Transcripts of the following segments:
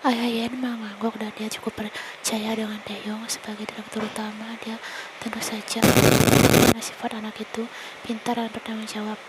Ayah Yen mengangguk dan dia cukup percaya dengan Taeyong sebagai direktur utama. Dia tentu saja karena sifat anak itu pintar dan bertanggung jawab.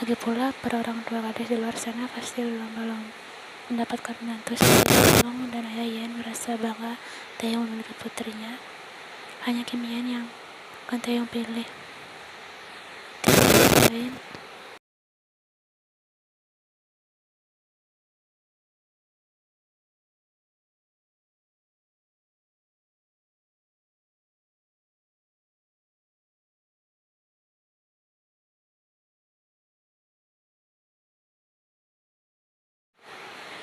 Lagi pula, para orang tua gadis di luar sana pasti lomba-lomba mendapatkan menantu seperti Taeyong, dan Ayah Yen merasa bangga Taeyong memiliki putrinya. Hanya Kim Yen yang akan Taeyong pilih. Tidak lain.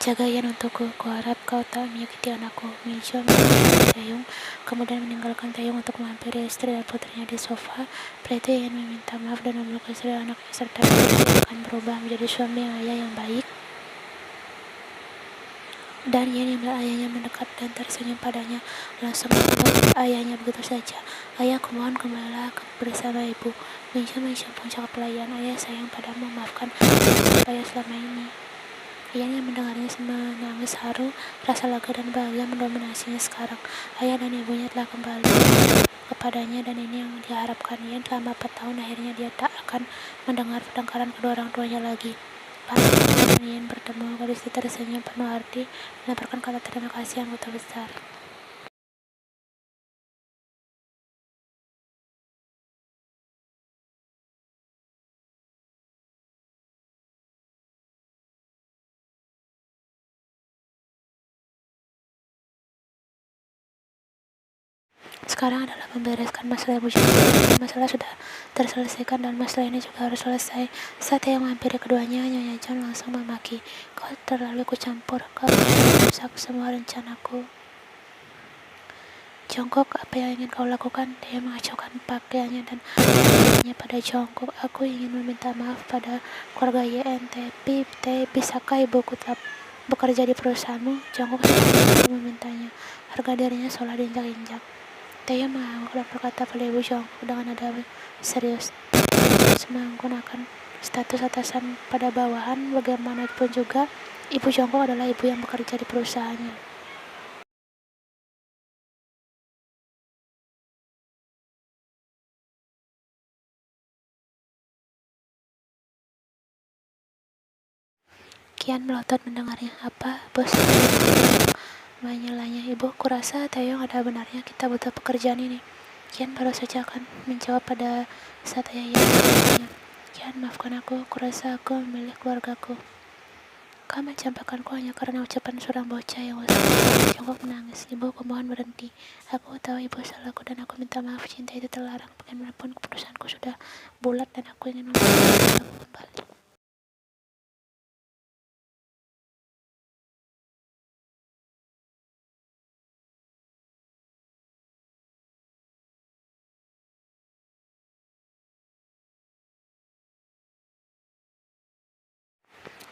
Jaga Yan untukku, kuharap kau tak menyakiti anakku. Mincho meninggalkan Taeyong, kemudian meninggalkan Taeyong untuk menghampiri istri dan putrinya di sofa. Pria itu ingin meminta maaf dan memeluk istri dan anaknya serta akan berubah menjadi suami yang ayah yang baik. Dan Yan yang melihat ayahnya mendekat dan tersenyum padanya, langsung menghubungi ayahnya begitu saja. Ayah, kumohon kembalilah bersama ibu. Mincho puncak pelayan. Ayah sayang padamu, maafkan ayah selama ini. Yan yang mendengarnya menangis haru, rasa lega dan bahagia mendominasinya sekarang. Ayah dan ibunya telah kembali kepadanya, dan ini yang diharapkan Yan. Selama 4 tahun akhirnya dia tak akan mendengar pertengkaran kedua orang tuanya lagi. Pas Yan bertemu, gadis itu tersenyum penuh arti, melemparkan kata terima kasih yang betul besar. Sekarang adalah membereskan masalah ibu juga. Masalah sudah terselesaikan dan masalah ini juga harus selesai. Saat yang menghampiri keduanya, Nyonya John langsung memaki. Kau terlalu ikut campur, kau merusak semua rencanaku. Jongkok, apa yang ingin kau lakukan? Dia mengacaukan pakaiannya dan bertanya pada Jongkok. Aku ingin meminta maaf pada keluarga YN, tapi bisakah ibuku tetap bekerja di perusahaanmu? Jongkok sudah memintanya. Harga dirinya seolah diinjak-injak. Taeyong mengangguk dan berkata pada ibu Jongkok dengan nada serius, menggunakan status atasan pada bawahan. Bagaimanapun juga, ibu Jongkok adalah ibu yang bekerja di perusahaannya. Kian melotot mendengarnya. Apa, bos? Menyelanya, ibu, kurasa Taeyong ada benarnya, kita butuh pekerjaan ini. Kian baru saja akan menjawab pada saat ayah yang bertanya. Kian, maafkan aku, kurasa aku memilih keluargaku. Kau mencampakkanku hanya karena ucapan seorang bocah yang usah. Jongkok menangis. Ibu, aku mohon berhenti. Aku tahu ibu salahku dan aku minta maaf. Cinta itu terlarang. Bagaimanapun keputusanku sudah bulat dan aku ingin membalas aku kembali.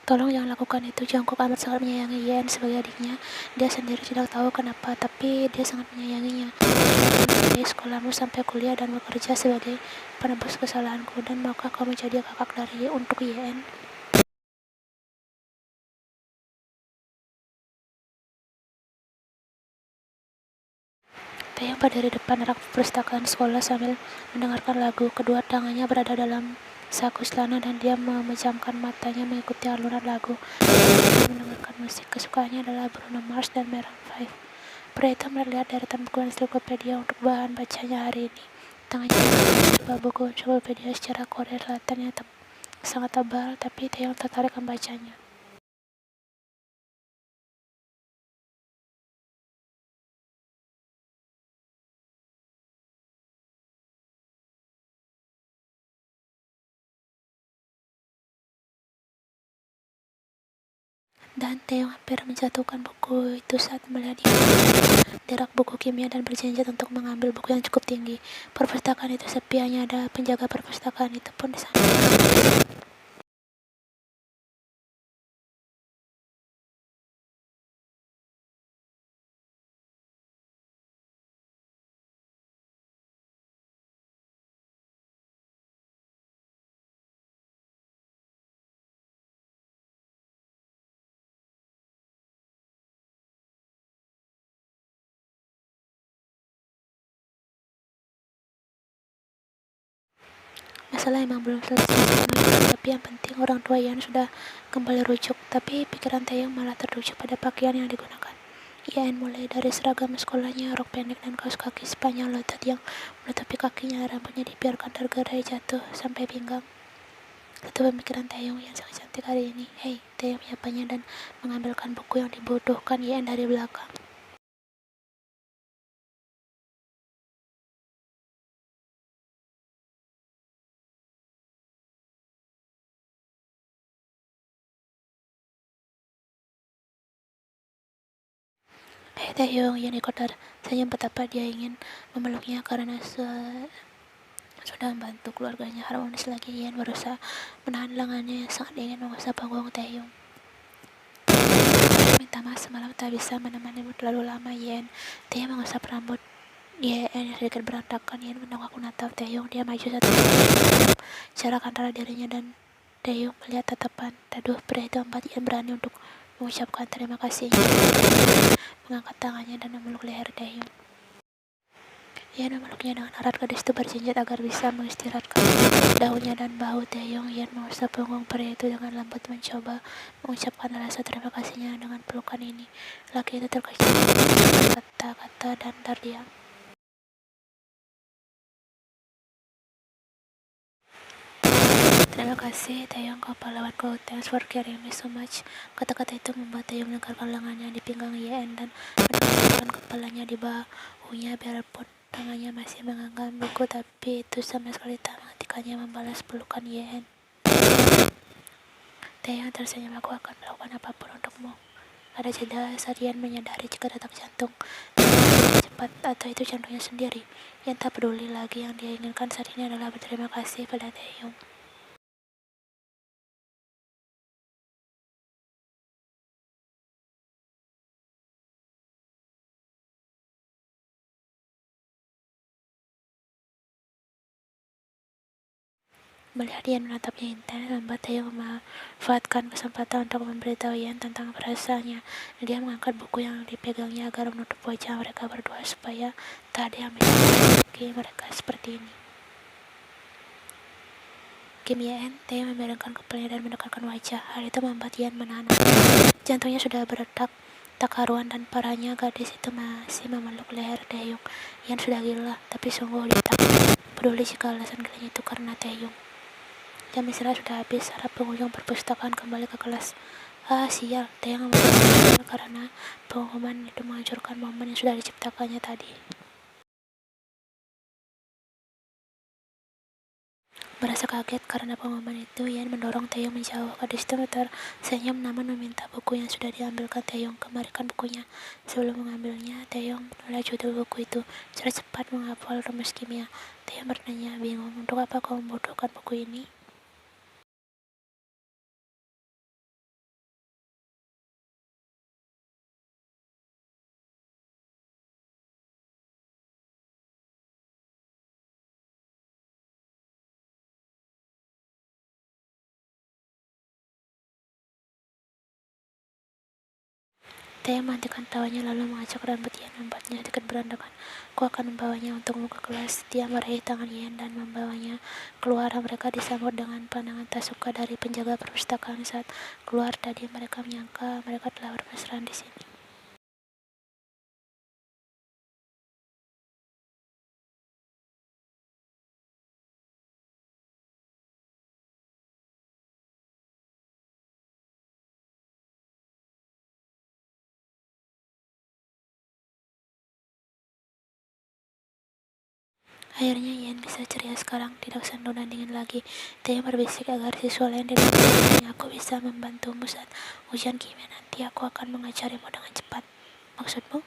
Tolong jangan lakukan itu. Jongkok amat sangat menyayangi Yen sebagai adiknya. Dia sendiri tidak tahu kenapa, tapi dia sangat menyayanginya. Dari sekolahmu sampai kuliah dan bekerja sebagai penebus kesalahanku. Dan maukah kau menjadi kakak dari untuk Yen? Taeyong berdiri depan rak perpustakaan sekolah sambil mendengarkan lagu. Kedua tangannya berada dalam saku celana dan dia memejamkan matanya mengikuti alunan lagu. Dia mendengarkan musik kesukaannya adalah Bruno Mars dan Maroon 5. Pria itu melihat deretan buku ensiklopedia untuk bahan bacanya hari ini. Tangannya mencoba buku ensiklopedia secara Korea Selatan yang sangat tebal, tapi Taeyong tertarik membacanya. Dan Taeyong hampir menjatuhkan buku itu saat melihat dia di rak buku kimia dan berjanji untuk mengambil buku yang cukup tinggi. Perpustakaan itu sepi, hanya ada penjaga perpustakaan itu pun di sana. Masalah emang belum selesai sepenuhnya, tapi yang penting orang tua Ian sudah kembali rujuk. Tapi pikiran Taeyong malah tertuju pada pakaian yang digunakan. Ian mulai dari seragam sekolahnya, rok pendek dan kaos kaki sepanjang lutut yang menutupi kakinya, rambutnya dibiarkan tergerai jatuh sampai pinggang. Satu pemikiran Taeyong yang sangat cantik hari ini. Hei, Taeyong menyapanya dan mengambilkan buku yang dibutuhkan Ian dari belakang. Hei Taeyong, Ian ikut senyum betapa dia ingin memeluknya karena sudah membantu keluarganya harmonis lagi. Ian berusaha menahan lengannya yang sangat ingin mengusap punggung Taeyong. Minta maaf semalam tak bisa menemanimu terlalu lama, Ian. Taeyong mengusap rambut Ian yang sedikit berantakan. Ian menengok menatap Taeyong. Dia maju satu jarak antara dirinya dan Taeyong melihat tatapan teduh pria itu membuat Ian berani untuk mengucapkan terima kasihnya. Mengangkat tangannya dan memeluk leher Taeyong. Ian memeluknya dengan erat. Gadis itu berjinjit agar bisa mengistirahatkan daunnya dan bahu Taeyong. Ian mengusap punggung pria itu dengan lembut, mencoba mengucapkan rasa terima kasihnya dengan pelukan ini. Laki itu terkejut kata-kata dan terdiam. Terima kasih Taeyong, kau pahlawanku. Thanks for carrying me so much. Kata-kata itu membuat Taeyong melingkarkan lengannya di pinggang Ian dan menempatkan kepalanya di bahunya. Biarpun tangannya masih menggenggam buku, tapi itu sama sekali tak menghentikannya membalas pelukan Ian. Taeyong tersenyum, aku akan melakukan apapun untukmu. Ada jeda saat Ian menyadari jika detak jantung cepat atau itu jantungnya sendiri. Ian tak peduli lagi, yang dia inginkan saat ini adalah berterima kasih pada Taeyong. Melihat Ian menatapnya intens, membuat Taeyong memanfaatkan kesempatan untuk memberitahu Ian tentang perasaannya. Dia mengangkat buku yang dipegangnya agar menutup wajah mereka berdua supaya tak ada yang bisa memiliki mereka seperti ini. Kim Ian, Taeyong memiringkan kepalanya dan mendekatkan wajah. Hal itu membuat Ian menahan. Jantungnya sudah berdetak tak karuan dan parahnya gadis itu masih memeluk leher Taeyong. Ian sudah gila, tapi sungguh dia tak peduli jika alasan gilanya itu karena Taeyong. Jam istirahat sudah habis, harap pengunjung perpustakaan kembali ke kelas. Ah, sial, Taeyong memutuskan karena pengumuman itu menghancurkan momen yang sudah diciptakannya tadi. Merasa kaget karena pengumuman itu, Ian mendorong Taeyong menjauh. Gadis itu tersenyum namun meminta buku yang sudah diambilkan Taeyong. Kembalikan bukunya. Sebelum mengambilnya, Taeyong menulis judul buku itu. Sudah cepat menghafal rumus kimia. Taeyong bertanya, bingung, untuk apa kau membutuhkan buku ini? Taeyong menghentikan tawanya lalu mengacak rambut Ian, membuatnya sedikit berantakan. Aku akan membawanya untukmu ke kelas. Dia meraih tangan Ian dan membawanya keluar. Mereka disambut dengan pandangan tak suka dari penjaga perpustakaan. Saat keluar tadi, mereka menyangka mereka telah bermesraan di sini. Akhirnya Ian bisa ceria sekarang, tidak sendu dan dingin lagi. Taeyong berbisik agar siswa lain tidak mendengarnya. Aku bisa membantumu saat ujian kimia nanti. Aku akan mengajarimu dengan cepat. Maksudmu?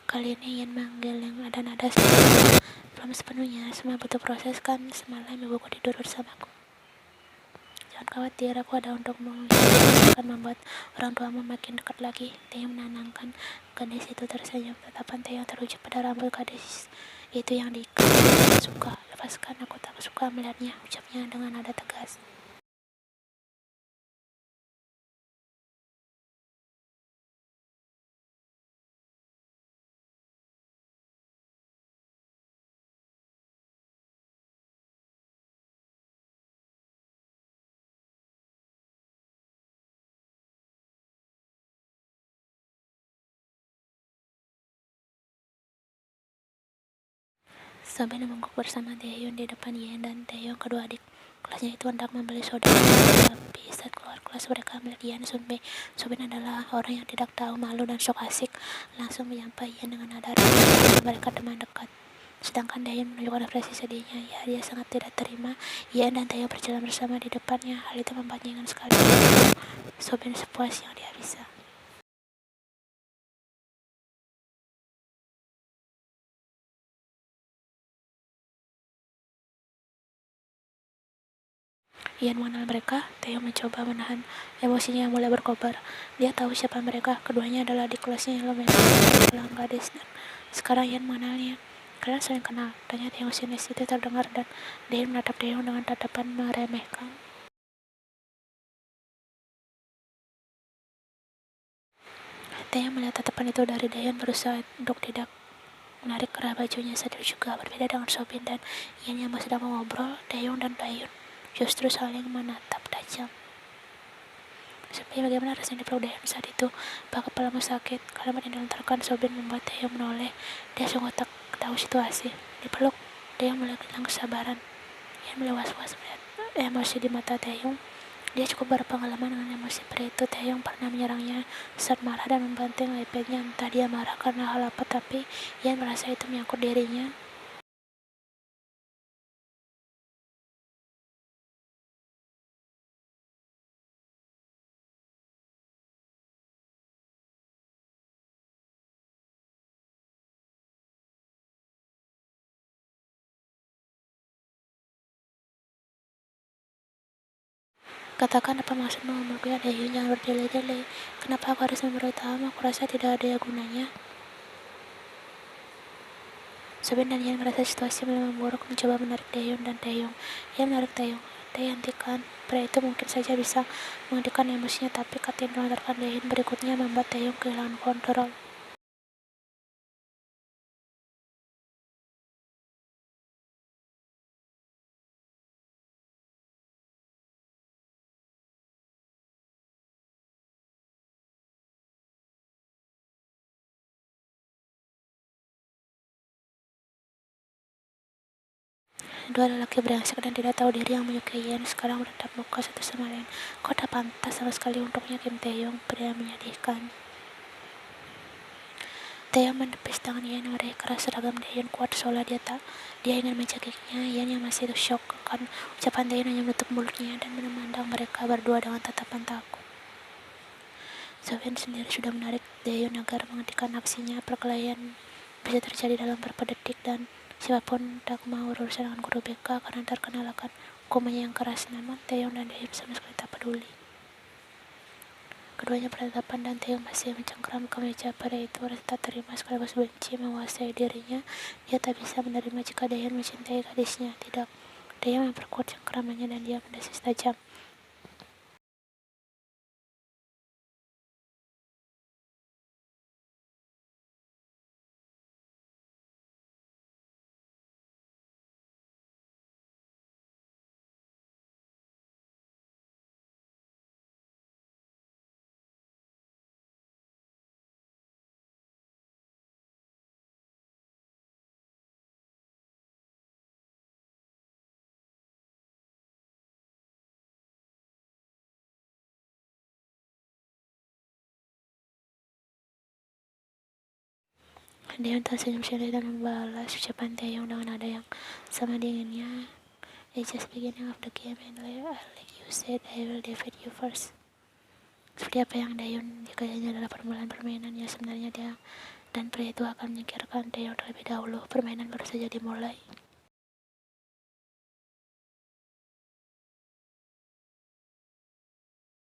Kali ini Ian menggeleng dan nada belum sepenuhnya. Semua butuh proses kan. Semalam ibuku tidur bersamaku. Jangan khawatir, aku ada untukmu. Akan membuat orang tuamu makin dekat lagi. Taeyong menenangkan. Gadis itu tersenyum. Tatapan Taeyong terujuk pada rambut gadis itu yang diikat. Suka, lepaskan, aku tak suka melihatnya, ucapnya dengan nada tegas. Sambil membungkuk bersama Taehyun di depan Yen dan Taeyong, kedua adik kelasnya itu hendak membeli soda. Tapi saat keluar kelas mereka melihat Yen Sunbei. Sobin adalah orang yang tidak tahu malu dan sok asik. Langsung menyapa Yen dengan nada rendah. Mereka teman dekat. Sedangkan Taeyong menunjukkan ekspresi sedihnya. Ya, dia sangat tidak terima Yen dan Taeyong berjalan bersama di depannya. Hal itu membuatnya ingin sekali Sobin sepuas yang dia bisa. Ian mengenal mereka, Theo mencoba menahan emosinya yang mulai berkobar. Dia tahu siapa mereka, keduanya adalah di kelasnya yang lumayan pulang gadis dan sekarang Ian mengenalnya. Kalian saling kenal, tanya Theo sinis itu terdengar dan Ian menatap Theo dengan tatapan meremehkan. Theo melihat tatapan itu dari Dayan berusaha untuk tidak menarik kerah bajunya. Sadar juga berbeda dengan Sobin dan Ian yang sedang mengobrol, Dayon dan Dayun justru saling menatap tajam. Sampai bagaimana rasanya dipeluk Dayon saat itu? Apakah kepalamu sakit? Kalimat yang dilontarkan Sobin membuat Dayon menoleh. Dia sungguh tak tahu situasi. Dipeluk, Dayon mulai kehilangan kesabaran. Ian mulai was-was melihat emosi di mata Dayon. Dia cukup berpengalaman dengan emosi pria itu. Taeyong pernah menyerangnya saat marah dan membanting iPadnya. Entah dia marah karena hal apa, tapi Ian merasa itu menyangkut dirinya. Katakan apa maksudmu memeluknya Daehyun, jangan berdele-dele. Kenapa aku harus memberitahumu? Aku rasa tidak ada gunanya. Sobin dan Ian merasa situasi mulai memburuk, mencoba menarik Daehyun dan Taeyong. Ian menarik Taeyong. Hentikan. Pria itu mungkin saja bisa menghentikan emosinya, tapi kata yang dilontarkan Daehyun berikutnya membuat Taeyong kehilangan kontrol. Dua lelaki brengsek dan tidak tahu diri yang menyukai Ian sekarang bertatap muka satu sama lain. Kau tak pantas sama sekali untuknya, Kim Taeyong, pria menyedihkan. Taeyong menepis tangan Ian meraih keras seragam Daehyun kuat seolah dia ingin mencekiknya. Ian yang masih syok akan ucapan Daehyun hanya menutup mulutnya dan memandang mereka berdua dengan tatapan takut. Sofian sendiri sudah menarik Daehyun agar menghentikan aksinya. Perkelahian bisa terjadi dalam beberapa detik dan siapapun tak mau urusan dengan guru BK karena terkenal akan hukumannya yang keras. Namun Taeyong dan Daehyun sama sekali tak peduli. Keduanya bertatapan dan Taeyong masih mencengkeram ke meja. Pada itu rasa tak terima sekaligus benci menguasai dirinya. Dia tak bisa menerima jika Daehyun mencintai gadisnya. Tidak. Taeyong memperkuat cengkeramannya dan dia mendesis tajam. Daehyun tersenyum sedih dan membalas ucapan Taeyong dengan nada yang sama dinginnya. It's just beginning of the game and like you said, I will defeat you first. Seperti apa yang Daehyun dikayanya adalah permulaan permainan yang sebenarnya dia dan pria itu akan menyingkirkan Taeyong terlebih dahulu. Permainan baru saja dimulai.